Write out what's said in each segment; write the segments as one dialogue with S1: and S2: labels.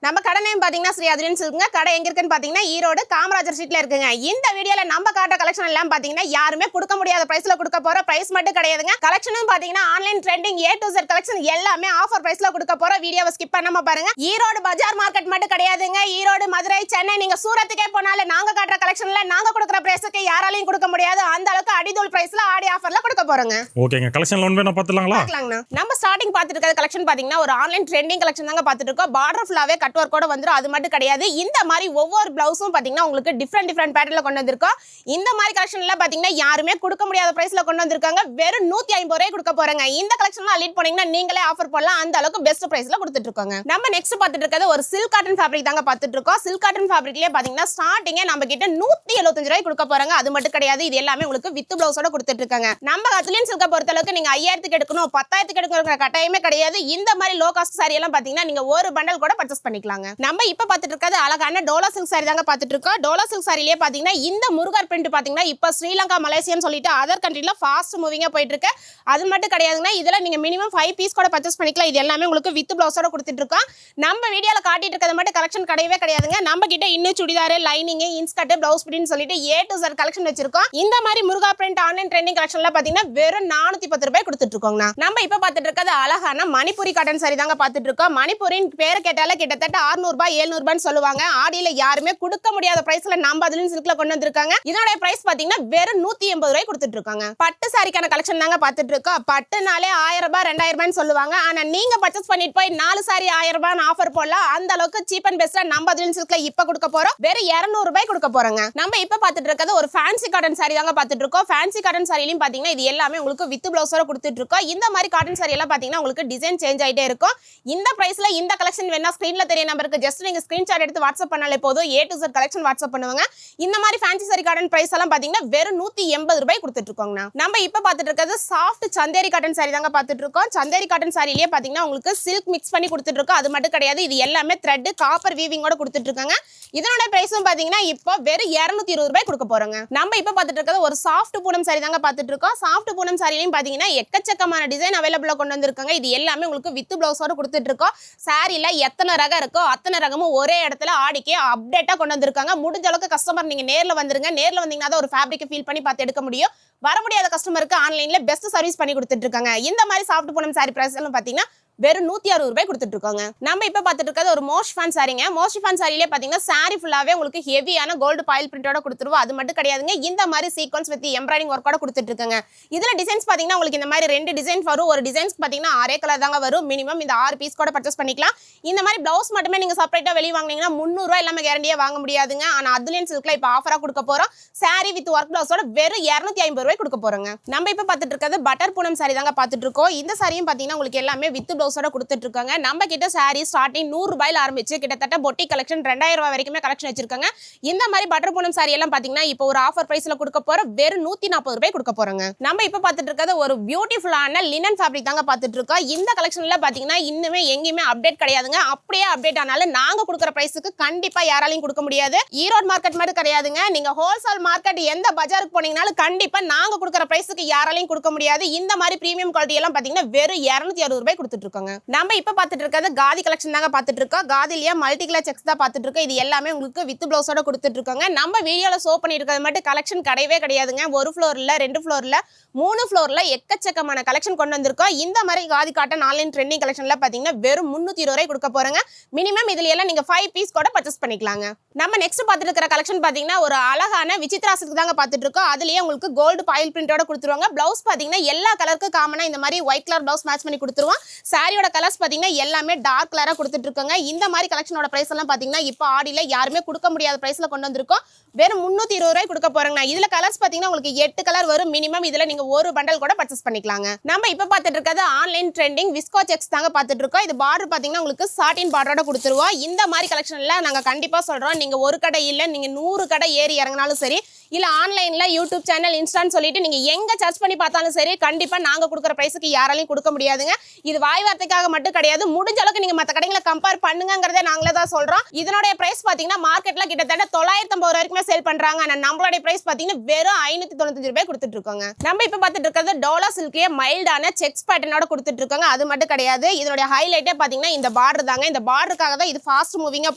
S1: நம்ம கடை நேம் பாத்தீங்கன்னா ஸ்ரீ அதுலின் சில்க்ங்க. கடை எங்க இருக்குன்னு பாத்தீங்கன்னா ஈரோடு காமராஜர் ஸ்ட்ரீட்ல இருக்குங்க. இந்த வீடியோல நம்ம காட்ட கலெக்ஷன் எல்லாம் பாத்தீங்கன்னா யாருமே கொடுக்க முடியாத பிரைஸ்ல கொடுக்க போற பிரைஸ் மட்டும் கிடையாதுங்க. கலெக்ஷனும் பாத்தீங்கன்னா online trending A to Z collection எல்லாமே ஆஃபர் பிரைஸ்ல கொடுக்க போற. வீடியோவை ஸ்கிப் பண்ணாம பாருங்க. ஈரோடு பஜார் மார்க்கெட் மட்டும் கிடையாதுங்க. ஈரோடு, மதுரை, சென்னை நீங்க சூரத்துக்கே போனாலும் நாங்க காட்டுற கலெக்ஷன்ல நாங்க கொடுக்குற பிரைஸ்க்கு யாராலையும் கொடுக்க முடியாது. அந்த அளவுக்கு அடிதூள் பிரைஸ்ல ஆடி ஆஃபர்ல கொடுக்க போறோங்க.
S2: ஓகேங்க, கலெக்ஷன்ல ஒன் வேணா பாத்துலாங்களா?
S1: பார்க்கலாம்னா நம்ம ஸ்டார்டிங் பார்த்துட்டு இருக்க கலெக்ஷன் பாத்தீங்கன்னா ஒரு ஆன்லைன் ட்ரெண்டிங் கலெக்ஷன் தாங்க பார்த்துட்டு இருக்கோம். பார்டர் ஃபுல்லாவே கட் வர்க்கோட வந்துரும். அது மட்டும் கிடையாது, இந்த மாதிரி ஒவ்வொரு பிளவுஸும் பாத்தீங்கன்னா உங்களுக்கு டிஃபரெண்ட் பேட்டர்ன்ல கொண்டு வந்திருக்கோம். இந்த மாதிரி கலெக்ஷன்ல பாத்தீங்கன்னா யாருமே கொடுக்க முடியாத பிரைஸ்ல கொண்டு வந்திருக்காங்க. வெறும் 150 ரூபாய் கொடுக்க போறாங்க. இந்த கலெக்ஷன்ல லீட் பண்ணீங்கன்னா நீங்களே ஆஃபர் போடலாம். அந்த அளவுக்கு பெஸ்ட் பிரைஸ்ல கொடுத்துட்டு இருக்காங்க. நம்ம நெக்ஸ்ட் பார்த்துட்டு இருக்கிறது ஒரு சில்க் காட்டன் ஃபேப்ரிக் தாங்க பார்த்துட்டு இருக்கோம். சில்க் காட்டன் ஃபேப்ரிக்லயே பாத்தீங்கன்னா ஸ்டார்டிங்கே நம்ம கிட்ட 175 ரூபாய் கொடுக்க போறாங்க. அது மட்டும் கிடையாது, இது எல்லாமே உங்களுக்கு வித் பிளவுஸோட கொடுத்துட்டு இருக்காங்க. நம்ம அதுலயும் சில்க பொறுத்த அளவுக்கு நீங்க 5000க்கு எடுக்கணும் 10,000க்கு எடுக்கணும்ங்கற கட்டாயமே கிடையாது. இந்த மாதிரி லோ காஸ்ட் சாரி எல்லாம் பாத்தீங்கன்னா நீங்க ஒரு பண்டல் கூட பர்ச்சேஸ் பண்ணிக்கலாங்க. நம்ம இப்ப பார்த்துட்டு இருக்கிறது அழகான டோலா சில்க் சாரி தாங்க பார்த்துட்டு இருக்கோம். டோலா சில்க் சாரிலேயே பாத்தீங்கன்னா இந்த முருகர் பிரிண்ட் பாத்தீங்கன்னா இப்ப ஸ்ரீலங்கா, மலேசியான்னு சொல்லிட்டு அதர் கண்ட்ரில ஃபாஸ்ட் மூவிங்கா போயிட்டு இருக்கு. அது மட்டும் கிடையாதுங்க, இதுல நீங்க மினிமம் 5 பீஸ் கூட பர்ச்சேஸ் பண்ணிக்கலாம். இது எல்லாமே உங்களுக்கு வித் பிளவுஸோட கொடுத்துட்டு இருக்கோம். நம்ம வீடியோல காட்டிட்டு இருக்கிறது மட்டும் கலெக்ஷன் கிடையவே கிடையாதுங்க. நம்ம கிட்ட இன்னும் churidar, lining, inskirt, blouse print சொல்லிட்டு A to Z கலெக்ஷன் வச்சிருக்கோம். இந்த மாதிரி முருகா பிரிண்ட் ஆன்லைன் ட்ரெண்டிங் கலெக்ஷன்ல பாத்தீங்கன்னா வெறும் 410 ரூபாய் கொடுத்துட்டு இருக்கோங்க. நம்ம இப்ப பார்த்துட்டு இருக்கிறது அழகான மணிப்புரி காட்டன் சாரி தாங்க பார்த்துட்டு இருக்கோம். மணிப்புரின் பேர் கேட்டால கிட்டத்தட்ட 600 ரூபாய் 700 ரூபாய்னு சொல்லுவாங்க. ஆடியில யாருமே கொடுக்க முடியாத பிரைஸ்ல நம்ம அதுலயும் சில்க்ல கொண்டு வந்திருக்காங்க. இதோட பிரைஸ் பாத்தீங்கன்னா வெறும் 180 ரூபாய் கொடுத்துட்டு இருக்காங்க. பட்டு சாரிக்கான கலெக்ஷன் தாங்க பார்த்துட்டு இருக்கோம். பட்டுனாலே 1000 ரூபாய் 2000 ரூபாய்னு சொல்லுவாங்க. ஆனா நீங்க பர்ச்சேஸ் பண்ணிட்டு போய் 4 சாரி 1000 ரூபாய் ஆஃபர் போடலாம். அந்த அளவுக்கு சீப் அண்ட் பெஸ்டா நம்ம அதுலயும் சில்க்ல இப்ப கொடுக்க போறோம். வெறும் 200 ரூபாய் கொடுக்க போறோங்க. நம்ம இப்ப பார்த்துட்டு இருக்கிறது ஒரு ஃபேன்சி காட்டன் சாரி தாங்க பார்த்துட்டு இருக்கோம். ஃபேன்சி காட்டன் சாரிலயும் பாத்தீங்கன்னா இது எல்லாமே உங்களுக்கு வித் பிளவுஸோட கொடுத்துட்டு இருக்கோம். இந்த மாதிரி காட்டன் சாரி எல்லாம் பாத்தீங்கன்னா உங்களுக்கு டிசைன் சேஞ்ச் ஆயிட்டே இருக்கும். இந்த பிரைஸ்ல இந்த கலெக்ஷன் வேணா ஸ்கிரீன்ல தெரிய நம்பருக்கு ஜஸ்ட் நீங்க ஸ்கிரீன்ஷாட் எடுத்து வாட்ஸ்அப் பண்ணாலே போதும். A to Z collection WhatsApp பண்ணுவாங்க. இந்த மாதிரி ஃபேன்சி சாரி காட்டன் பிரைஸ் எல்லாம் பாத்தீங்கன்னா வெறும் 180 ரூபாய் கொடுத்துட்டு இருக்கோங்க. நம்ம இப்ப பார்த்துட்டு இருக்கிறது சாஃப்ட் சந்தேரி காட்டன் சாரி தாங்க பார்த்துட்டு இருக்கோம். சந்தேரி காட்டன் சாரிலேயே பாத்தீங்கன்னா உங்களுக்கு சில்க் மிக்ஸ் பண்ணி கொடுத்துட்டு இருக்கோம். அது மட்டும் கிடையாது, இது எல்லாமே த்ரெட் காப்பர் வீவிங்கோட கொடுத்துட்டு இருக்காங்க. இதனோட பிரைஸும் பாத்தீங்கன்னா இப்போ வெறும் 220 ரூபாய் கொடுக்க போறோங்க. நம்ம இப்ப பார்த்துட்டு இருக்கிறது ஒரு சாஃப்ட் பூனம் சாரி தாங்க பார்த்துட்டு இருக்கோம். சாஃப்ட் பூனம் சாரிலையும் பாத்தீங்கன்னா எக்கச்சக்கமான டிசைன் அவைலபிளா கொண்டு வந்திருக்காங்க. இது எல்லாமே உங்களுக்கு வித் பிளவுஸோட கொடுத்துட்டு இருக்கோம். சாரில எத்தனை ரகம் இருக்கோ அத்தனை ரகமும் ஒரே இடத்துல ஆடிக்கே அப்டேட்டா கொண்டு வந்திருக்காங்க. முடிஞ்ச அளவுக்கு கஸ்டமர் நீங்க நேர்ல வந்துருங்க. நேர்ல வந்தீங்கன்னா தான் ஒரு ஃபேப்ரிக்கை ஃபீல் பண்ணி பார்த்து எடுக்க முடியும். வர முடியாத கஸ்டமருக்கு ஆன்லைன்ல பெஸ்ட் சர்வீஸ் பண்ணி கொடுத்துட்டு இருக்காங்க. இந்த மாதிரி சாஃப்ட் பூனம் சாரி பிரைஸ் எல்லாம் பாத்தீங்கன்னா வெறும் 160 ரூபாய் கொடுத்துட்டு இருக்காங்க. நம்ம இப்ப பார்த்துட்டு இருக்கிறது ஒரு மோஸ்ட்ஃபான் சாரிங்க. மோஸ்ட்ஃபான் சாரிலே பாத்தீங்கன்னா சாரி ஃபுல்லாவே உங்களுக்கு ஹெவியான கோல்டு பாயில் பிரிண்டோட கொடுத்துருவோம். அது மட்டும் கிடையாதுங்க, இந்த மாதிரி சீக்வன்ஸ் வித் எம்ப்ராய்டிங் ஒர்க்கோட கொடுத்துட்டு இருக்காங்க. இதுல டிசைன்ஸ் பாத்தீங்கன்னா உங்களுக்கு இந்த மாதிரி 2 டிசைன்ஸ் வரும். ஒரு டிசைன்ஸ் பாத்தீங்கன்னா 6 கலர் தாங்க வரும். மினிமம் இந்த 6 பீஸ் கூட பர்ச்சேஸ் பண்ணிக்கலாம். இந்த மாதிரி பிளவுஸ் மட்டுமே நீங்க செப்பரேட்டா வெளிய வாங்குனீங்கன்னா 300 ரூபாய் இல்லாம கேரண்டியா வாங்க முடியாதுங்க. ஆனா அதுலயும் சில்க்ல இப்ப ஆஃபரா கொடுக்க போறோம். சாரி வித் ஒர்க் பிளவுஸோட வெறும் 250 ரூபாய் கொடுக்க போறோங்க. நம்ம இப்ப பார்த்துட்டு இருக்கிறது பட்டர் பூனம் சாரி தாங்க பார்த்துட்டு இருக்கோம். இந்த சாரியும் பாத்தீங்கன்னா உங்களுக்கு எல்லாமே வித் பிளவுஸோட கொடுத்துட்டு இருக்காங்க. நம்ம கிட்ட சாரி ஸ்டார்டிங் 100 ரூபாயில ஆரம்பிச்சு கிட்டத்தட்ட பொட்டி கலெக்ஷன் 2000 ரூபாய் வரைக்குமே கலெக்ஷன் வச்சிருக்காங்க. இந்த மாதிரி பட்டர் பூனம் சாரி எல்லாம் பாத்தீங்கன்னா இப்போ ஒரு ஆஃபர் பிரைஸ்ல கொடுக்க போற வெறும் 140 ரூபாய் கொடுக்க போறோங்க. நம்ம இப்ப பார்த்துட்டு இருக்கிறது ஒரு பியூட்டிஃபுல்லான லினன் ஃபேப்ரிக் தாங்க பார்த்துட்டு இருக்கோம். இந்த கலெக்ஷன்ல பாத்தீங்கன்னா இன்னுமே எங்கேயுமே அப்டேட் கிடையாதுங்க. அப்படியே அப்டேட் ஆனாலும் நாங்க கொடுக்குற பிரைஸ்க்கு கண்டிப்பா யாராலையும் கொடுக்க முடியாது. ஈரோடு மார்க்கெட் மட்டும் கிடையாதுங்க, நீங்க ஹோல்சேல் மார்க்கெட் எந்த பஜாருக்கு போனீங்கனாலும் கண்டிப்பா நாங்க கொடுக்குற பிரைஸ்க்கு யாராலையும் கொடுக்க முடியாது. இந்த மாதிரி பிரீமியம் குவாலிட்டி எல்லாம் பாத்தீங்கன்னா வெறும் 260 ரூபாய் கொடுத்துட்டு இருக்காங்க. நம்ம இப்ப பார்த்துட்டு இருக்கிறது காதி கலெக்ஷன் தாங்க பார்த்துட்டு இருக்கோம். காதிலேயே மல்டி கலர் செக்ஸ் தான் பார்த்துட்டு இருக்கோம். இது எல்லாமே உங்களுக்கு வித் பிளவுஸோட கொடுத்துட்டு இருக்காங்க. நம்ம வீடியோல ஷோ பண்ணிருக்கிறது மட்டும் கலெக்ஷன் கிடையவே கிடையாதுங்க. ஒரு ஃப்ளோர் இல்ல, 2 ஃப்ளோர் இல்ல, 3 ஃப்ளோர்ல எக்கச்சக்கமான கலெக்ஷன் கொண்டு வந்திருக்கோம். இந்த மாதிரி காதி காட்டன் ஆன்லைன் ட்ரெண்டிங் கலெக்ஷன்ல பாத்தீங்கன்னா வெறும் 320 ரூபாய் கொடுக்க போறாங்க. மினிமம் இதுல எல்லாம் நீங்க 5 பீஸ் கூட பர்ச்சேஸ் பண்ணிக்கலாங்க. நம்ம நெக்ஸ்ட் பார்த்துட்டு இருக்கிற கலெக்ஷன் பாத்தீங்கன்னா ஒரு அழகான விசித்ரா சில்க் தாங்க பார்த்துட்டு இருக்கோம். அதுலயே உங்களுக்கு கோல்டு பாயில் பிரிண்டோட கொடுத்துருவாங்க. பிளவுஸ் பாத்தீங்கன்னா எல்லா கலருக்கு காமனா இந்த மாதிரி ஒயிட் கலர் பிளவுஸ் மேட்ச் பண்ணி கொடுத்துருவோம். சாரியோட கலர்ஸ் பாத்தீங்கன்னா எல்லாமே டார்க் கலரா கொடுத்துட்டு இருக்காங்க. இந்த மாதிரி கலெக்ஷனோட பிரைஸ் எல்லாம் பாத்தீங்கன்னா இப்போ ஆடியில யாருமே கொடுக்க முடியாத பிரைஸ்ல கொண்டு வந்திருக்கோம். வெறும் 320 ரூபாய் கொடுக்க போறாங்க. இதுல கலர்ஸ் பாத்தீங்கன்னா உங்களுக்கு 8 கலர் வரும். மினிமம் இதுல நீங்க ஒரு பண்டல் கூட பர்ச்சேஸ் பண்ணிக்கலாங்க. நம்ம இப்ப பார்த்துட்டு இருக்கிறது ஆன்லைன் ட்ரெண்டிங் விஸ்கோ செக்ஸ் தாங்க பார்த்துட்டு இருக்கோம். இது பார்டர் பாத்தீங்கன்னா உங்களுக்கு சாட்டின் பார்டரோட கொடுத்துருவோம். இந்த மாதிரி கலெக்ஷன்ல நாங்க கண்டிப்பா சொல்றோம், நீங்க ஒரு கடை இல்ல, நீங்க 100 கடை ஏறி இறங்கினாலும் சரி, இல்ல ஆன்லைன்ல யூடியூப் சேனல் இன்ஸ்டான்னு சொல்லிட்டு நீங்க எங்க சர்ச் பண்ணி பார்த்தாலும் சரி கண்டிப்பா நாங்க கொடுக்குற பிரைஸுக்கு யாராலையும் கொடுக்க முடியாதுங்க. இது வாய் வார்த்தைக்காக மட்டும் கிடையாது, முடிஞ்ச அளவுக்கு நீங்க மத்த கடைகளை கம்பேர் பண்ணுங்கங்கறதே நாங்களே தான் சொல்றோம். இதனுடைய பிரைஸ் பாத்தீங்கன்னா மார்க்கெட்ல கிட்டத்தட்ட 950 வரைக்கும் சேல் பண்றாங்க. ஆனா நம்மளுடைய பிரைஸ் பாத்தீங்கன்னா வெறும் 595 ரூபாய் கொடுத்துட்டு இருக்கோங்க. நம்ம இப்ப பார்த்துட்டு இருக்கிறது டோலா சில்க்லயே மைல்டான செக்ஸ் பேட்டர்னோட கொடுத்துட்டு இருக்காங்க. அது மட்டும் கிடையாது, இதனுடைய ஹைலைட்டே பாத்தீங்கன்னா இந்த பார்டர் தாங்க. இந்த பார்டருக்காக தான் இது ஃபாஸ்ட் மூவிங்கா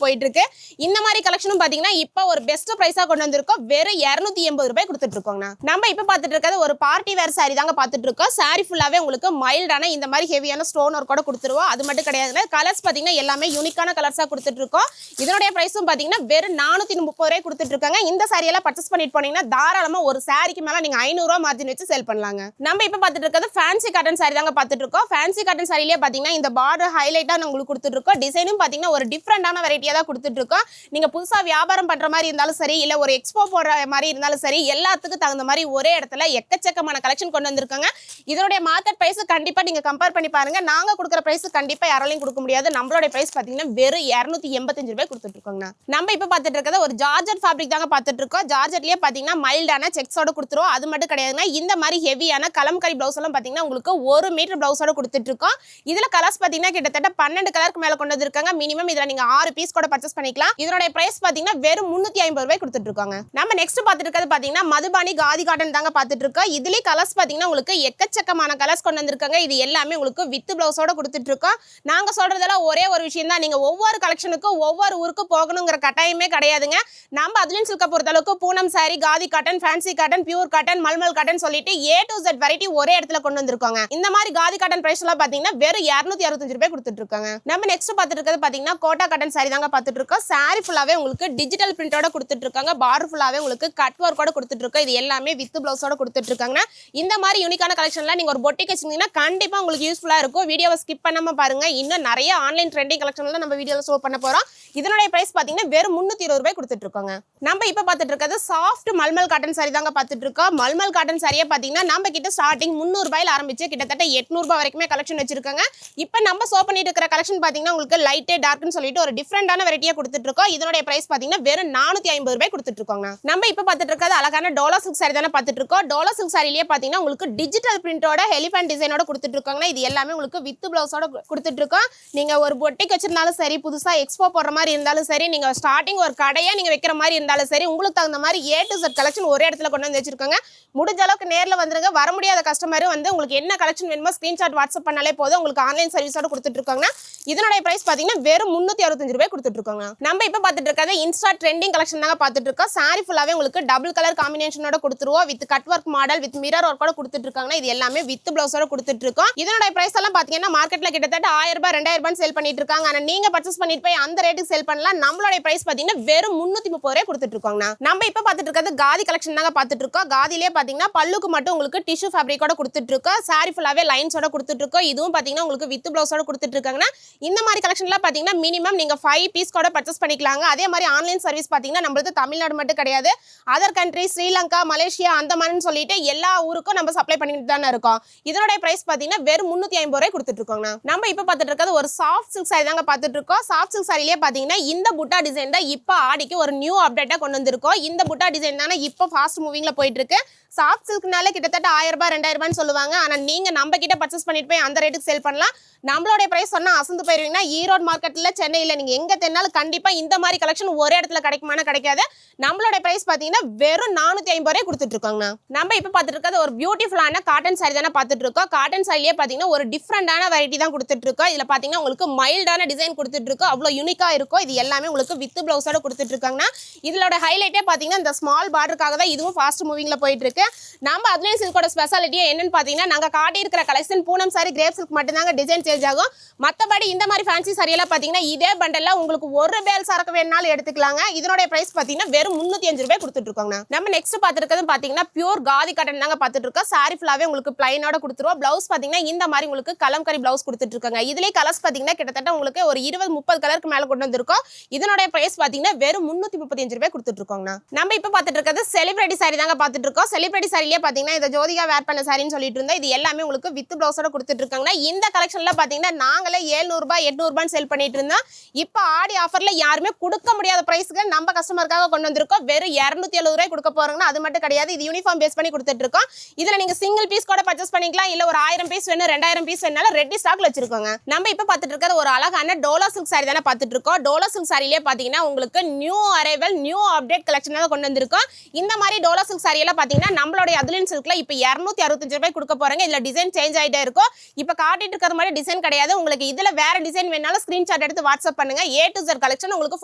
S1: போயிட்டு இருக்கு. இந்த மாதிரி கலெக்ஷனும் பாத்தீங்கன்னா இப்ப ஒரு பெஸ்ட் பிரைஸா கொண்டு வந்திருக்கோம். வெறும் 280 ரூபாய் கொடுத்துட்டு இருக்கோங்க. நம்ம இப்ப பார்த்துட்டு இருக்கிறது ஒரு பார்ட்டி வேர் சாரி தாங்க பார்த்துட்டு இருக்கோம். சாரி ஃபுல்லாவே உங்களுக்கு மைல்டான இந்த மாதிரி ஹெவியான ஸ்டோன் ஒர்க் கூட கொடுத்துருவோம். அது மட்டும் கிடையாது, கலர்ஸ் பாத்தீங்கன்னா எல்லாமே யூனிக்கான கலர்ஸா கொடுத்துட்டு இருக்கோம். இதனுடைய பிரைஸும் பாத்தீங்கன்னா வெறும் 430 ரூபாய் கொடுத்துட்டு இருக்காங்க. இந்த சாரி எல்லாம் பர்ச்சேஸ் பண்ணிட்டு போனீங்கன்னா தாராளமா ஒரு சாரிக்கு மேல நீங்க 500 ரூபாய் மார்ஜின் வச்சு சேல் பண்ணலாங்க. நம்ம இப்ப பார்த்துட்டு இருக்கிறது ஃபேன்சி காட்டன் சாரி தாங்க பார்த்துட்டு இருக்கோம். ஃபேன்சி காட்டன் சாரியிலே பாத்தீங்கன்னா இந்த பார்டர் ஹைலைட்டா உங்களுக்கு கொடுத்துட்டு இருக்கோம். டிசைனும் பாத்தீங்கன்னா ஒரு டிஃபரெண்டான வெரைட்டியா தான் கொடுத்துட்டு இருக்கோம். நீங்க புதுசா வியாபாரம் பண்ற மாதிரி இருந்தாலும் சரி, இல்ல ஒரு எக்ஸ்போ போடுற மாதிரி இருந்தாலும் சரி, எல்லாத்துக்கும் தகுந்த மாதிரி ஒரே இடத்துல எக்கச்சக்கமான கலெக்ஷன் கொண்டு வந்திருக்காங்க. இதனுடைய மார்க்கெட் பிரைஸ் கண்டிப்பா நீங்க கம்பேர் பண்ணி பாருங்க. நாங்க கொடுக்குற பிரைஸ் கண்டிப்பா யாராலையும் கொடுக்க முடியாது. நம்மளோட பிரைஸ் பாத்தீங்கன்னா வெறும் 285 ரூபாய் கொடுத்துட்டு இருக்கோங்க. நம்ம இப்ப பார்த்துட்டு இருக்கிறது ஒரு ஜார்ஜெட் ஃபேப்ரிக் தாங்க பார்த்துட்டு இருக்கோம். ஜார்ஜெட்லயே பாத்தீங்கன்னா மைல்டான செக்ஸோட கொடுத்துருவோம். அது மட்டும் கிடையாதுன்னா இந்த மாதிரி ஹெவியான கலம்கரி பிளவுஸ் எல்லாம் பாத்தீங்கன்னா உங்களுக்கு 1 மீட்டர் பிளவுஸோட கொடுத்துட்டு இருக்கோம். இதுல கலர்ஸ் பாத்தீங்கன்னா கிட்டத்தட்ட 12 கலருக்கு மேல கொண்டு வந்திருக்காங்க. மினிமம் இதுல நீங்க 6 பீஸ் கூட பர்ச்சேஸ் பண்ணிக்கலாம். இதனுடைய பிரைஸ் பாத்தீங்கன்னா வெறும் 350 ரூபாய் கொடுத்துட்டு இருக்காங்க. நம்ம நெக்ஸ்ட் பார்த்துட்டு இருக்கிறது பாத்தீங்கன்னா மதுபானி காதி காட்டன் தாங்க பார்த்துட்டு இருக்கோம். இதுலயே கலர்ஸ் பாத்தீங்கன்னா உங்களுக்கு எக்கச்சக்கமான கலர்ஸ் கொண்டு வந்திருக்காங்க. இது எல்லாமே உங்களுக்கு வித் பிளவுஸோட கொடுத்துட்டு இருக்கோம். நாங்க சொல்றதெல்லாம் ஒரே ஒரு விஷயம் தான், நீங்க ஒவ்வொரு கலெக்ஷனுக்கும் ஒவ்வொரு ஊருக்கு போகணுங்கிற கட்டாயமே கிடையாதுங்க. நம்ம அதுலயும் சில்க பொறுத்த அளவுக்கு Poonam sorry, khadi cotton, fancy cotton, pure cotton, mulmul cotton சொல்லிட்டு A to Z வெரைட்டி ஒரே இடத்துல கொண்டு வந்திருக்காங்க. இந்த மாதிரி காதி காட்டன் பிரைஸ் எல்லாம் பாத்தீங்கன்னா வெறும் 265 ரூபாய் கொடுத்துட்டு இருக்காங்க. நம்ம நெக்ஸ்ட் பார்த்துட்டு இருக்கிறது பாத்தீங்கன்னா கோட்டா காட்டன் சாரி தாங்க பார்த்துட்டு இருக்கோம். சாரி ஃபுல்லாவே உங்களுக்கு டிஜிட்டல் பிரிண்டோட கொடுத்துட்டு இருக்காங்க. பார்டர் ஃபுல்லாவே உங்களுக்கு கட் ஒர்க்கோட கொடுத்துட்டு இருக்கோம். இது எல்லாமே வித் பிளவுஸோட கொடுத்துட்டு இருக்காங்க. இந்த மாதிரி யூனிக்கான கலெக்ஷன்லாம் நீங்க ஒரு பொட்டிக் வச்சிருந்தீங்கன்னா கண்டிப்பா உங்களுக்கு யூஸ்ஃபுல்லா இருக்கும். வீடியோவை ஸ்கிப் பண்ணாம பாருங்க. இன்னும் நிறைய ஆன்லைன் ட்ரெண்டிங் கலெக்ஷன்ல நம்ம வீடியோல ஷோ பண்ண போறோம். இதனுடைய பிரைஸ் பாத்தீங்கன்னா வெறும் 320 ரூபாய் கொடுத்துட்டு இருக்காங்க. நம்ம இப்ப பார்த்துட்டு இருக்கிறது சாஃப்ட் மல்மல் காட்டன் சாரி தாங்க பார்த்துட்டு இருக்கோம். மல்மல் காட்டன் சாரியை பாத்தீங்கன்னா நம்ம கிட்ட ஸ்டார்டிங் 300 ரூபாயில ஆரம்பிச்சு கிட்டத்தட்ட 800 ரூபாய் வரைக்குமே கலெக்ஷன் வச்சிருக்காங்க. இப்ப நம்ம ஷோ பண்ணிட்டு இருக்கிற கலெக்ஷன் பாத்தீங்கன்னா உங்களுக்கு லைட்டே டார்க்னு சொல்லிட்டு ஒரு டிஃபரெண்டான வெரைட்டியா கொடுத்துட்டு இருக்கோம். இதனுடைய பிரைஸ் பாத்தீங்கன்னா வெறும் 450 ரூபாய் கொடுத்துட்டு இருக்காங்க. நம்ம இப்ப பார்த்துட்டு இருக்கிறது அழகான டோலா சில்க் சாரி தானே பார்த்துட்டு இருக்கோம். டோலா சில்க் சாரிலேயே பாத்தீங்கன்னா உங்களுக்கு டிஜிட்டல் பிரிண்டோட எலிஃபென்ட் டிசைனோட கொடுத்துட்டு இருக்காங்க. இது எல்லாமே உங்களுக்கு வித் பிளவுஸோட கொடுத்துட்டு இருக்கோம். நீங்க ஒரு பொட்டிக் வச்சிருந்தாலும் சரி, புதுசா எக்ஸ்போ போடுற மாதிரி இருந்தாலும் சரி, நீங்க ஸ்டார்டிங் ஒரு கடையா நீங்க வைக்கிற மாதிரி இருந்தாலும் சரி, உங்களுக்கு தகுந்த மாதிரி A to Z கலெக்ஷன் ஒரே இடத்துல கொண்டு வந்து வச்சிருக்காங்க. முடிஞ்ச அளவுக்கு நேர்ல வந்துருங்க. வர முடியாத கஸ்டமர் வந்து உங்களுக்கு என்ன கலெக்ஷன் வேணுமோ ஸ்கிரீன்ஷாட் வாட்ஸ்அப் பண்ணாலே போதும். உங்களுக்கு ஆன்லைன் சர்வீஸோட கொடுத்துட்டு இருக்காங்க. இதனுடைய பிரைஸ் பாத்தீங்கன்னா வெறும் 365 ரூபாய் கொடுத்துட்டு இருக்காங்க. நம்ம இப்ப பார்த்துட்டு இருக்கிறது இன்ஸ்டா ட்ரெண்டிங் கலெக்ஷன் தாங்க பார்த்துட்டு இருக்கோம். சாரி ஃபுல்லாவே உங்களுக்கு டபுள் கலர் காம்பினேஷனோட கொடுத்துருவோம். With cut work model with mirror ஒர்க்கோட கொடுத்துட்டு இருக்காங்க. இது எல்லாமே வித் பிளவுஸோட கொடுத்துட்டு இருக்கோம். இதனுடைய பிரைஸ் எல்லாம் பாத்தீங்கன்னா மார்க்கெட்ல கிட்டத்தட்ட 1000 ரூபாய் 2000 ரூபாய் சேல் பண்ணிட்டு இருக்காங்க. ஆனா நீங்க பர்ச்சேஸ் பண்ணிட்டு போய் அந்த ரேட்டுக்கு சேல் பண்ணலாம். நம்மளுடைய பிரைஸ் பாத்தீங்கன்னா வெறும் 330 ரூபாய் கொடுத்துட்டு இருக்காங்க. நம்ம இப்ப பார்த்துட்டு இருக்கிறது காதி கலெக்ஷன் தாங்க பார்த்துட்டு இருக்கோம். காதிலே பாத்தீங்கன்னா பல்லுக்கு மட்டும் உங்களுக்கு டிஷ்யூ ஃபேப்ரிக்கோட கொடுத்துட்டு இருக்கோம். சாரி ஃபுல்லாவே லைன்ஸோட கொடுத்துட்டு இருக்கோம். இதுவும் பாத்தீங்கன்னா உங்களுக்கு வித் பிளவுஸோட கொடுத்துட்டு இருக்காங்க. இந்த மாதிரி கலெக்ஷன்லாம் பாத்தீங்கன்னா மினிமம் நீங்க 5 பீஸ் கூட பர்ச்சேஸ் பண்ணிக்கலாங்க. அதே மாதிரி ஆன்லைன் சர்வீஸ் பாத்தீங்கன்னா நம்மளுக்கு தமிழ்நாடு மட்டும் கிடையாது, அதர் கண்ட்ரி, ஸ்ரீலங்கா, மலேசியா, அந்தமான்னு சொல்லிட்டு எல்லா ஊருக்கும் நம்ம சப்ளை பண்ணிட்டு தானே இருக்கோம். இதனுடைய பிரைஸ் பாத்தீங்கன்னா வெறும் 350 ரூபாய் கொடுத்துட்டு இருக்கோங்க. நம்ம இப்ப பார்த்துட்டு இருக்கிறது ஒரு சாஃப்ட் சில்க் சாரி தாங்க பார்த்துட்டு இருக்கோம். சாஃப்ட் சில்க் சாரிலேயே பாத்தீங்கன்னா இந்த புட்டா டிசைன் தான் இப்ப ஆடிக்கு ஒரு நியூ அப்டேட்டா கொண்டு வந்திருக்கோம். இந்த புட்டா டிசைன் தானே இப்ப ஃபாஸ்ட் மூவிங்ல போயிட்டு இருக்கு. சாஃப்ட் சில்க்னால கிட்டத்தட்ட 1000 ரூபாய் 2000 ரூபாய்னு சொல்லுவாங்க. ஆனா நீங்க நம்ம கிட்ட பர்ச்சேஸ் பண்ணிட்டு போய் அந்த ரேட்டுக்கு சேல் பண்ணலாம். நம்மளோட பிரைஸ் சொன்னா அசந்து போயிருவீங்கன்னா ஈரோடு மார்க்கெட்ல, சென்னையில நீங்க எங்க தென்னாலும் கண்டிப்பா இந்த மாதிரி கலெக்ஷன் ஒரே இடத்துல கிடைக்குமானா கிடைக்காது. நம்மளோட பிரைஸ் பாத்தீங்கன்னா வெறும் 450 ரூபாய் கொடுத்துட்டு இருக்காங்க. நம்ம இப்ப பார்த்துட்டு இருக்கிறது ஒரு பியூட்டிஃபுல்லான காட்டன் சாரி தானே பார்த்துட்டு இருக்கோம். காட்டன் சாரிலேயே பாத்தீங்கன்னா ஒரு டிஃபரெண்டான வெரைட்டி தான் கொடுத்துட்டு இருக்கோம். இதுல பாத்தீங்கன்னா உங்களுக்கு மைல்டான டிசைன் கொடுத்துட்டு இருக்கோம். அவ்வளவு யூனிக்கா இருக்கும். இது எல்லாமே உங்களுக்கு வித் பிளவுஸோட கொடுத்துட்டு இருக்காங்க. இதோட ஹைலைட்டே பாத்தீங்கன்னா இந்த ஸ்மால் பார்டருக்காக தான் இதுவும் ஃபாஸ்ட் மூவிங்ல போயிட்டு இருக்கு. நம்ம அதுலயும் சில்கோட ஸ்பெஷாலிட்டி என்னன்னு பாத்தீங்கன்னா நாங்க காட்டி இருக்கிற collection Poonam sorry, grape silk மட்டும் தாங்க டிசைன் சேஞ்ச் ஆகும். மத்தபடி இந்த மாதிரி ஃபேன்சி சாரி எல்லாம் பாத்தீங்கன்னா இதே பண்டல்ல உங்களுக்கு ஒரு பேல் சரக்கு வேணாலும் எடுத்துக்கலாங்க. இதனோட பிரைஸ் பாத்தீங்கன்னா வெறும் 305 ரூபாய் கொடுத்துட்டு இருக்காங்க. நம்ம நெக்ஸ்ட் பாத்துக்கிறது பாத்தீங்கன்னா பியூர் காதி காட்டன் தாங்க பாத்துட்டு இருக்கோம். சாரி ஃபுல்லாவே உங்களுக்கு பிளைனோட கொடுத்துருவோம். பிளவுஸ் பாத்தீங்கன்னா இந்த மாதிரி உங்களுக்கு கலம்கரி பிளவுஸ் கொடுத்துட்டு இருக்காங்க. இதுலயே கலர்ஸ் பாத்தீங்கன்னா கிட்டத்தட்ட உங்களுக்கு ஒரு 20-30 கலருக்கு மேல கொண்டு வந்திருக்கோம். இதனோட பிரைஸ் பாத்தீங்கன்னா வெறும் 335 ரூபாய் கொடுத்துட்டு இருக்கோங்க. நம்ம இப்ப பாத்துட்டு இருக்கிறது செலிபிரிட்டி சாரி தாங்க பாத்துட்டு இருக்கோம். செலிபிரிட்டி சாரிலேயே பாத்தீங்கன்னா இந்த ஜோதிகா வேர் பண்ண சாரின்னு சொல்லிட்டு இருந்தா இது எல்லாமே உங்களுக்கு வித் பிளவுஸோட கொடுத்துட்டு இருக்காங்க. இந்த கலெக்ஷன்ல பாத்தீங்கன்னா நாங்களே 700 ரூபாய் 800 ரூபாய் சேல் பண்ணிட்டு இருந்தோம். இப்ப ஆடி ஆஃபர்ல யாருமே கொடுக்க முடியாத பிரைஸ்க்கு நம்ம கஸ்டமருக்காக கொண்டு வந்திருக்கோம். வெறும் 270 ரூபாய் கொடுக்க போறோம்னா அது மட்டும் கிடையாது. இது யூனிஃபார்ம் பேஸ் பண்ணி கொடுத்துட்டு இருக்கோம். இதுல நீங்க சிங்கிள் பீஸ் கூட பர்ச்சேஸ் பண்ணிக்கலாம். இல்ல ஒரு 1000 பீஸ் வேணும் 2000 பீஸ் வேணாலும் ரெடி ஸ்டாக்ல வச்சிருக்கோங்க. நம்ம இப்ப பார்த்துட்டு இருக்கிறது ஒரு அழகான டோலா சில்க் saree தானே பார்த்துட்டு இருக்கோம். டோலா சில்க் சாரிலே பாத்தீங்கன்னா உங்களுக்கு new arrival new update collection தான் கொண்டு வந்திருக்கோம். இந்த மாதிரி டோலா சில்க் saree எல்லாம் பாத்தீங்கன்னா நம்மளுடைய அதுலின் சில்க்ல இப்ப 265 ரூபாய் கொடுக்க போறாங்க. இதுல டிசைன் சேஞ்ச் ஆயிட்டே இருக்கும். இப்ப காட்டிட்டு இருக்கிற மாதிரி டிசைன் கிடையாது. உங்களுக்கு இதுல வேற டிசைன் வேணாலும் ஸ்கிரீன்ஷாட் எடுத்து வாட்ஸ்அப் பண்ணுங்க. A to Z கலெக்ஷன் உங்களுக்கு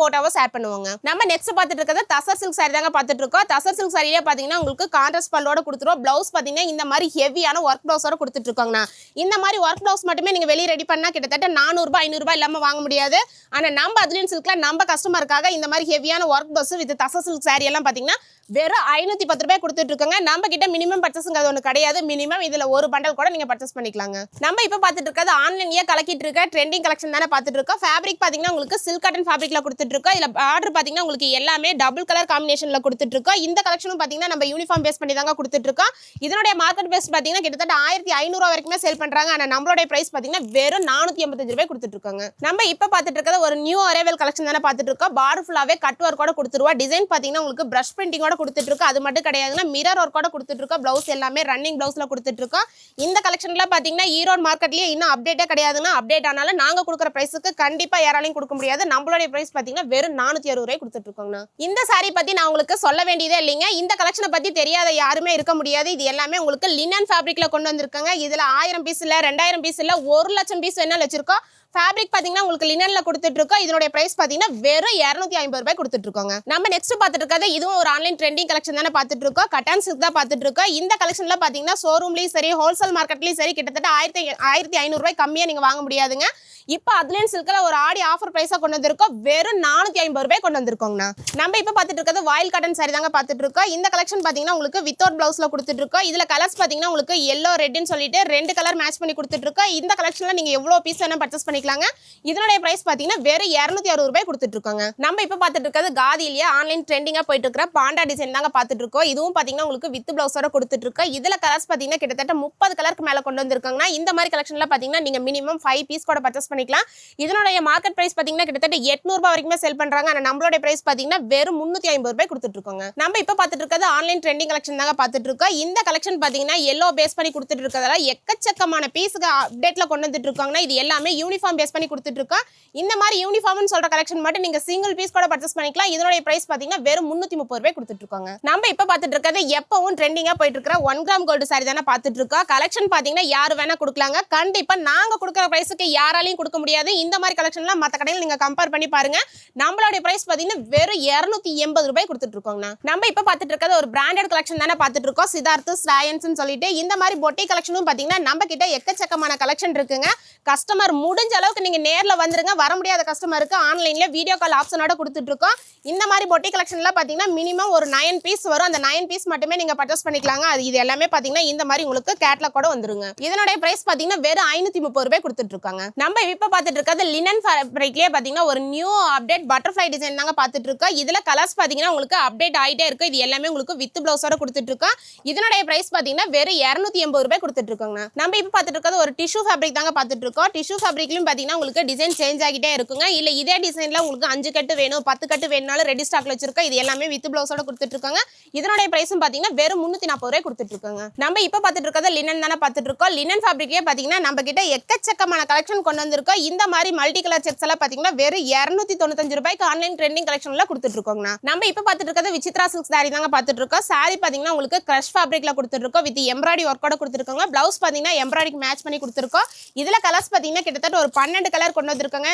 S1: போட்டோவா ஷேர் பண்ணுவாங்க. நம்ம நெக்ஸ்ட் பார்த்துட்டு இருக்கிறது தசர் சில்க் saree தாங்க பார்த்துட்டு இருக்கோம். தசர் சில்க் சாரியே பாத்தீங்கன்னா உங்களுக்கு கான்ட்ராஸ்ட் பல்லோட கொடுத்துருவோம். பிளவுஸ் பாத்தீங்கன்னா இந்த மாதிரி ஹெவியான ஒர்க் பிளவுஸோட கொடுத்துட்டு இருக்கோங்கண்ணா. இந்த மாதிரி ஒர்க் பிளவுஸ் மட்டுமே நீங்க வெளியே ரெடி பண்ணா கிட்டத்தட்ட 400 ரூபாய் 500 ரூபாய் இல்லாம வாங்க முடியாது. ஆனா நம்ம அதுலின் சில்க்ல நம்ம கஸ்டமருக்காக இந்த மாதிரி ஹெவியான work blouse with tussar silk saree எல்லாம் பாத்தீங்கன்னா வெறும் 510 ரூபாய் கொடுத்துட்டு இருக்காங்க. நம்ம கிட்ட மினிமம் பர்ச்சேஸ்ங்க ஒன்று கிடையாது. மினிமம் இதுல ஒரு பண்டல் கூட நீங்க பர்ச்சேஸ் பண்ணிக்கலாங்க. நம்ம இப்ப பார்த்துட்டு இருக்கிறது ஆன்லைன்லயே கலக்கிட்டு இருக்க ட்ரெண்டிங் கலெக்ஷன் தானே பார்த்துட்டு இருக்கோம். ஃபேப்ரிக் பாத்தீங்கன்னா உங்களுக்கு சில்க் காட்டன் ஃபேப்ரிக்ல கொடுத்துட்டு இருக்கோம். இதுல ஆர்டர் பாத்தீங்கன்னா உங்களுக்கு எல்லாமே டபுள் கலர் காம்பினேஷன்ல கொடுத்துட்டு இருக்கோம். இந்த கலெக்ஷனும் பாத்தீங்கன்னா நம்ம யூனிஃபார்ம் பேஸ் பண்ணி தாங்க கொடுத்துட்டு இருக்கோம். இதனுடைய மார்க்கெட் பேஸ் பாத்தீங்கன்னா கிட்டத்தட்ட 1500 வரைக்குமே சேல் பண்றாங்க. ஆனா நம்மளுடைய பிரைஸ் பாத்தீங்கன்னா வெறும் 485 ரூபாய் கொடுத்துட்டு இருக்காங்க. நம்ம இப்ப பார்த்துட்டு இருக்கிறது ஒரு நியூ அரைவல் கலெக்ஷன் தானே பார்த்துட்டு இருக்கோம். பார்டர் ஃபுல்லாவே கட் ஒர்க்கோட கொடுத்துருவா. டிசைன் பாத்தீங்கன்னா உங்களுக்கு பிரஷ் பிரிண்டிங்கோட கொடுத்துட்டு இருக்கு. அது மட்டும் கிடையாதுன்னா மிரர் ஒர்க்கோட கொடுத்துட்டு இருக்கோம். பிளவுஸ் எல்லாமே ரன்னிங் பிளவுஸ்ல கொடுத்துட்டு இருக்கோம். இந்த கலெக்ஷன்ல பாத்தீங்கன்னா ஈரோடு மார்க்கெட்லயே இன்னும் அப்டேட்டே கிடையாதுன்னா அப்டேட் ஆனாலும் நாங்க கொடுக்குற பிரைஸுக்கு கண்டிப்பா யாராலையும் கொடுக்க முடியாது. நம்மளுடைய பிரைஸ் பாத்தீங்கன்னா வெறும் 460 ரூபாய் கொடுத்துட்டு இருக்கோங்கண்ணா. இந்த saree பத்தி நான் உங்களுக்கு சொல்ல வேண்டியதே இல்லைங்க. இந்த கலெக்ஷனை பத்தி தெரியாத யாருமே இருக்க முடியாது. இது எல்லாமே உங்களுக்கு லினன் ஃபேப்ரிக்ல கொண்டு வந்திருக்காங்க. இதுல 1000 பீஸ் இல்ல 2000 பீஸ் இல்ல 1 லட்சம் பீஸ் வேணாலும் வச்சிருக்கோம். ஃபேப்ரிக் பாத்தீங்கன்னா உங்களுக்கு லினன்ல கொடுத்துட்டு இருக்கோம். இதனுடைய பிரைஸ் பாத்தீங்கன்னா வெறும் 250 ரூபாய் கொடுத்துட்டு இருக்கோங்க. நம்ம நெக்ஸ்ட் பார்த்துட்டு இருக்கிறது இதுவும் ஒரு ஆன்லைன் ட்ரெண்டிங் கலெக்ஷன் தானே பார்த்துட்டு இருக்கோம். கட்டான் சில்க் தான் பார்த்துட்டு இருக்கோம். இந்த கலெக்ஷன்ல பாத்தீங்கன்னா ஷோரூம்லயும் சரி ஹோல்சேல் மார்க்கெட்லயும் சரி கிட்டத்தட்ட 1500 ரூபாய் கம்மியா நீங்க வாங்க முடியாதுங்க. இப்ப அதுலின் சில்க்ல ஒரு ஆடி ஆஃபர் பிரைஸா கொண்டு வந்திருக்கோம். வெறும் 450 ரூபாய் கொண்டு வந்திருக்கோங்கண்ணா. நம்ம இப்ப பார்த்துட்டு இருக்கிறது வாயில் காட்டன் saree தாங்க பார்த்துட்டு இருக்கோம். இந்த கலெக்ஷன் பாத்தீங்கன்னா உங்களுக்கு வித்தவுட் பிளவுஸ்ல கொடுத்துட்டு இருக்கோம். இதுல கலர்ஸ் பாத்தீங்கன்னா உங்களுக்கு yellow ரெட்னு சொல்லிட்டு 2 கலர் மேட்ச் பண்ணி கொடுத்துட்டு இருக்கோம். இந்த கலெக்ஷன்ல நீங்க எவ்வளவு பீஸ் வேணா பர்ச்சேஸ் பண்ணிக்கலாங்க. இதனுடைய பிரைஸ் பாத்தீங்கன்னா வெறும் 260 ரூபாய் கொடுத்துட்டு இருக்காங்க. நம்ம இப்ப பார்த்துட்டு இருக்கிறது காதியிலேயே ஆன்லைன் ட்ரெண்டிங்கா போயிட்டு இருக்கிற பாண்டா டிசைன் தாங்க பார்த்துட்டு இருக்கோம். இதுவும் பாத்தீங்கன்னா உங்களுக்கு வித் பிளவுஸோட கொடுத்துட்டு இருக்கோம். இதுல கலர்ஸ் பாத்தீங்கன்னா கிட்டத்தட்ட 30 கலருக்கு மேல கொண்டு வந்திருக்காங்கன்னா இந்த மாதிரி கலெக்ஷன்ல பாத்தீங்கன்னா நீங்க மினிமம் 5 பீஸ் கூட பர்ச்சேஸ் பண்ணிக்கலாம். இதனுடைய மார்க்கெட் பிரைஸ் பாத்தீங்கன்னா கிட்டத்தட்ட 800 ரூபாய் வரைக்குமே செல் பண்றாங்க. ஆனா நம்மளுடைய பிரைஸ் பாத்தீங்கன்னா வெறும் 350 ரூபாய் கொடுத்துட்டு இருக்காங்க. நம்ம இப்ப பார்த்துட்டு இருக்கிறது ஆன்லைன் ட்ரெண்டிங் கலெக்ஷன் தாங்க பார்த்துட்டு இருக்கோம். இந்த கலெக்ஷன் பாத்தீங்கன்னா எல்லோ பேஸ் பண்ணி கொடுத்துட்டு இருக்கிறதால எக்கச்சக்கமான பீஸுக்கு அப்டேட்ல கொண்டு வந்துட்டு இருக்காங்கன்னா இது எல்லாமே யூனிஃபார்ம் பேஸ் பண்ணி கொடுத்துட்டு இருக்கோம். இந்த மாதிரி யூனிஃபார்ம்னு சொல்ற கலெக்ஷன் மட்டும் நீங்க சிங்கிள் பீஸ் கூட பர்ச்சேஸ் பண்ணிக்கலாம். இதனுடைய பிரைஸ் பாத்தீங்கன்னா வெறும் 330 ரூபாய் கொடுத்துட்டு இருக்காங்க. நம்ம இப்ப பார்த்துட்டு இருக்கிறது எப்பவும் ட்ரெண்டிங்கா போயிட்டு இருக்கிற 1 கிராம் கோல்டு saree தானே பார்த்துட்டு இருக்கோம். கலெக்ஷன் பாத்தீங்கன்னா யாரு வேணா கொடுக்கலாங்க. கண்டிப்பா நாங்க கொடுக்குற பிரைஸுக்கு யாராலையும் கொடுக்க முடியாது. இந்த மாதிரி கலெக்ஷன்லாம் மத்த கடையில் நீங்க கம்பேர் பண்ணி பாருங்க. நம்மளுடைய பிரைஸ் பாத்தீங்கன்னா வெறும் 280 ரூபாய் கொடுத்துட்டு இருக்கோங்க. நம்ம இப்ப பார்த்துட்டு இருக்கிறது ஒரு பிராண்டட் கலெக்ஷன் தானே பார்த்துட்டு இருக்கோம். சித்தார்த் ஸ்ராயன்ஸ்னு சொல்லிட்டு இந்த மாதிரி பொட்டி கலெக்ஷனும் பாத்தீங்கன்னா நம்ம கிட்ட எக்கச்சக்கமான கலெக்ஷன் இருக்குங்க. கஸ்டமர் முடிஞ்ச அளவுக்கு நீங்க நேர்ல வந்துருங்க. வர முடியாத கஸ்டமருக்கு ஆன்லைன்ல வீடியோ கால் ஆப்ஷனோட கொடுத்துட்டு இருக்கோம். இந்த மாதிரி பொட்டி கலெக்ஷன்ல பாத்தீங்கன்னா மினிமம் ஒரு 9 பீஸ் வரும். அந்த 9 பீஸ் மட்டுமே நீங்க பர்ச்சேஸ் பண்ணிக்கலாங்க. அது இது எல்லாமே பாத்தீங்கன்னா இந்த மாதிரி உங்களுக்கு கேட்லாக் கூட வந்துருங்க. இதனுடைய பிரைஸ் பாத்தீங்கன்னா வெறும் 530 ரூபாய் கொடுத்துட்டு இருக்காங்க. நம்ம இப்ப பார்த்துட்டு இருக்கிறது லினன் ஃபேப்ரிக்லயே பாத்தீங்கன்னா ஒரு நியூ அப்டேட் பட்டர்ஃப்ளை டிசைன் தாங்க பார்த்துட்டு இருக்கோம். இதுல கலர்ஸ் பாத்தீங்கன்னா உங்களுக்கு அப்டேட் ஆயிட்டே இருக்கு. இது எல்லாமே உங்களுக்கு வித் பிளவுஸோட கொடுத்துட்டு இருக்கோம். இதனுடைய பிரைஸ் பாத்தீங்கன்னா வெறும் 280 ரூபாய் கொடுத்துட்டு இருக்காங்க. நம்ம இப்ப பார்த்துட்டு இருக்கிறது ஒரு டிஷ்யூ ஃபேப்ரிக் தாங்க பார்த்துட்டு இருக்கோம். டிஷ்யூ ஃபேப்ரிக்லயும் பாத்தீங்கன்னா உங்களுக்கு டிசைன் சேஞ்ச் ஆகிட்டே இருக்குங்க. இல்ல இதே டிசைன்ல உங்களுக்கு 5 கட்டு வேணும் 10 கட்டு வேணும்னாலும் ரெடி ஸ்டாக்ல வச்சிருக்கோம். இது எல்லாமே வித் பிளவுஸோட கொடுத்துட்டு இருக்காங்க. இதனுடைய பிரைஸும் பாத்தீங்கன்னா வெறும் 340 ரூபாய் கொடுத்துட்டு இருக்காங்க. நம்ம இப்ப பார்த்துட்டு இருக்கிறது லினன் தானே பார்த்துட்டு இருக்கோம். லினன் ஃபேப்ரிக்லயே பாத்தீங்கன்னா நம்ம கிட்ட எக்கச்சக்கமான கலெக்ஷன் கொண்டு வந்திருக்கோம். இந்த மாதிரி மல்டி கலர் செக்ஸ் எல்லாம் பாத்தீங்கன்னா வெறும் 295 ரூபாய்க்கு ஆன்லைன் ட்ரெண்டிங் கலெக்ஷன்ல கொடுத்துட்டு இருக்கோங்க. நம்ம இப்ப பார்த்துட்டு இருக்கிறது விசித்ரா சில்க் saree தாங்க பார்த்துட்டு இருக்கோம். saree பாத்தீங்கன்னா உங்களுக்கு கிரஷ் ஃபேப்ரிக்ல கொடுத்துட்டு இருக்கோம். வித் எம்ப்ராய்டரி ஒர்க்கோட கொடுத்துருக்காங்க. பிளவுஸ் பாத்தீங்கன்னா எம்ப்ராய்டரிக்கு மேட்ச் பண்ணி கொடுத்துருக்கோம். இதுல கலர்ஸ் பாத்தீங்கன்னா கிட்டத்தட்ட ஒரு 12 கலர் கொண்டு வந்திருக்காங்க.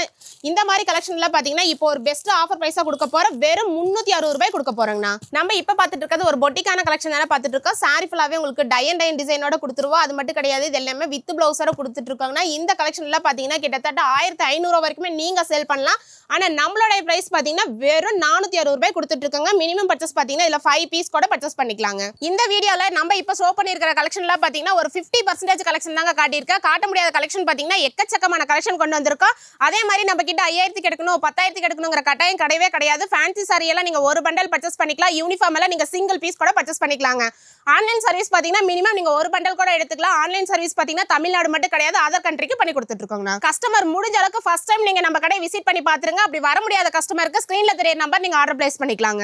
S1: இந்த மாதிரி கலெக்ஷன்ல பாத்தீங்கன்னா இப்போ ஒரு பெஸ்ட் ஆஃபர் பிரைஸா கொடுக்க போற வெறும் 360 ரூபாய் கொடுக்க போறாங்கண்ணா. நம்ம இப்ப பார்த்துட்டு இருக்கிறது ஒரு பொட்டிக்கான கலெக்ஷன் தானே பார்த்துட்டு இருக்கோம். saree ஃபுல்லாவே உங்களுக்கு டை அண்ட் டை டிசைனோட கொடுத்துருவோம். அது மட்டும் கிடையாது, இது எல்லாமே வித் பிளவுஸோட கொடுத்துட்டு இருக்காங்கன்னா இந்த கலெக்ஷன்ல பாத்தீங்கன்னா கிட்டத்தட்ட 1500 வரைக்குமே நீங்க சேல் பண்ணலாம். ஆனா நம்மளோட பிரைஸ் பாத்தீங்கன்னா வெறும் 460 ரூபாய் கொடுத்துட்டு இருக்காங்க. மினிமம் பர்ச்சேஸ் பாத்தீங்கன்னா இதுல 5 பீஸ் கூட பர்ச்சேஸ் பண்ணிக்கலாங்க. இந்த வீடியோல நம்ம இப்ப ஷோ பண்ணிருக்கிற கலெக்ஷன்ல பாத்தீங்கன்னா ஒரு 50% கலெக்ஷன் தாங்க காட்டியிருக்கேன். காட்ட முடியாத கலெக்ஷன் பாத்தீங்கன்னா எக்கச்சக்கமான கலெக்ஷன் கொண்டு வந்திருக்கோம். அதே மாதிரி நம்ம கிட்ட 5000 எடுக்கணும் 10,000 எடுக்கணுங்கிற கட்டாயம் கிடையவே கிடையாது. ஃபேன்சி saree எல்லாம் நீங்க ஒரு பண்டல் பர்ச்சேஸ் பண்ணிக்கலாம். யூனிஃபார்ம் எல்லாம் நீங்க சிங்கிள் பீஸ் கூட பர்ச்சேஸ் பண்ணிக்கலாங்க. ஆன்லைன் சர்வீஸ் பாத்தீங்கன்னா மினிமம் நீங்க ஒரு பண்டல் கூட எடுத்துக்கலாம். ஆன்லைன் சர்வீஸ் பாத்தீங்கன்னா தமிழ்நாடு மட்டும் கிடையாது, அதர் கண்ட்ரிக்கு பண்ணி கொடுத்துட்டு இருக்கோங்க. கஸ்டமர் முடிஞ்ச அளவுக்கு ஃபர்ஸ்ட் டைம் நீங்க நம்ம கடை விசிட் பண்ணி பாத்துருங்க. அப்படி வர முடியாத கஸ்டமருக்கு ஸ்கிரீன்ல தெரிய நம்பர் நீங்க ஆர்டர் பிளேஸ் பண்ணிக்கலாங்க.